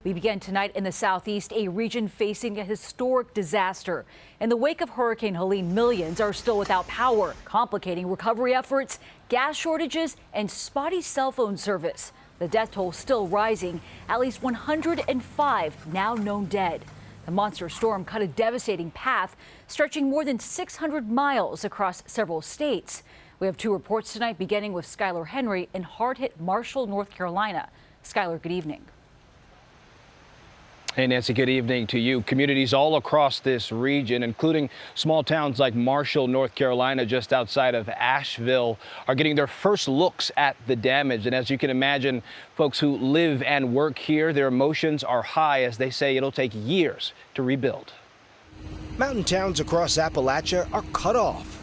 We begin tonight in the southeast, a region facing a historic disaster. In the wake of Hurricane Helene, millions are still without power, complicating recovery efforts, gas shortages, and spotty cell phone service. The death toll still rising, at least 105 now known dead. The monster storm cut a devastating path, stretching more than 600 miles across several states. We have two reports tonight, beginning with Skyler Henry in hard-hit Marshall, North Carolina. Skyler, good evening. Hey, Nancy, good evening to you. Communities all across this region, including small towns like Marshall, North Carolina, just outside of Asheville, are getting their first looks at the damage. And as you can imagine, folks who live and work here, their emotions are high as they say it'll take years to rebuild. Mountain towns across Appalachia are cut off.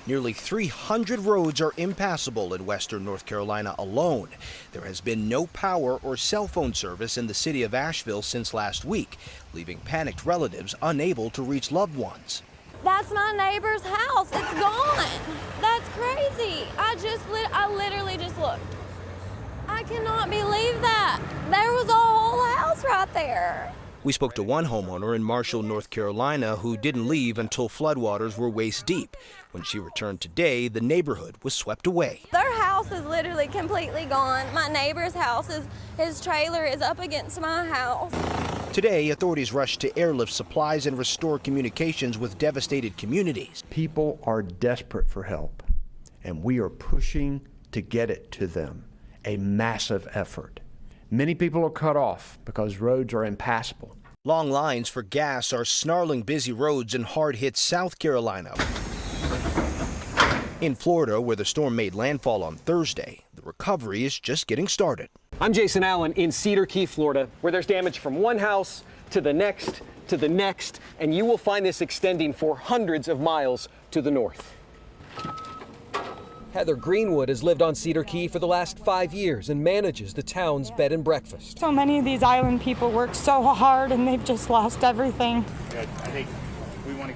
Nearly 300 roads are impassable in western North Carolina alone. There has been no power or cell phone service in the city of Asheville since last week, leaving panicked relatives unable to reach loved ones. That's my neighbor's house. It's gone. That's crazy. I literally just looked. I cannot believe that. There was a whole house right there. We spoke to one homeowner in Marshall, North Carolina, who didn't leave until floodwaters were waist deep. When she returned today, the neighborhood was swept away. Their house is literally completely gone. My neighbor's house, his trailer is up against my house. Today, authorities rushed to airlift supplies and restore communications with devastated communities. People are desperate for help, and we are pushing to get it to them. A massive effort. Many people are cut off because roads are impassable. Long lines for gas are snarling busy roads in hard-hit South Carolina. In Florida, where the storm made landfall on Thursday, the recovery is just getting started. I'm Jason Allen in Cedar Key, Florida, where there's damage from one house to the next, and you will find this extending for hundreds of miles to the north. Heather Greenwood has lived on Cedar Key for the last 5 years and manages the town's bed and breakfast. So many of these island people work so hard and they've just lost everything.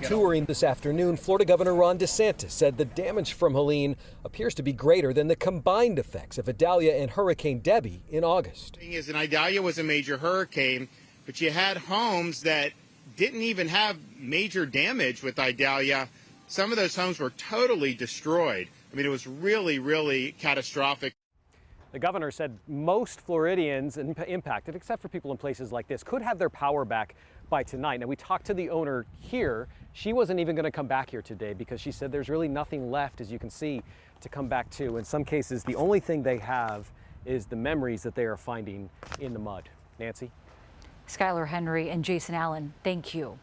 Touring this afternoon, Florida Governor Ron DeSantis said the damage from Helene appears to be greater than the combined effects of Idalia and Hurricane Debbie in August. The thing is, Idalia was a major hurricane, but you had homes that didn't even have major damage with Idalia. Some of those homes were totally destroyed. I mean, it was really, really catastrophic. The governor said most Floridians impacted, except for people in places like this, could have their power back by tonight. Now, we talked to the owner here. She wasn't even going to come back here today because she said there's really nothing left, as you can see, to come back to. In some cases, the only thing they have is the memories that they are finding in the mud. Nancy? Skyler Henry and Jason Allen, thank you.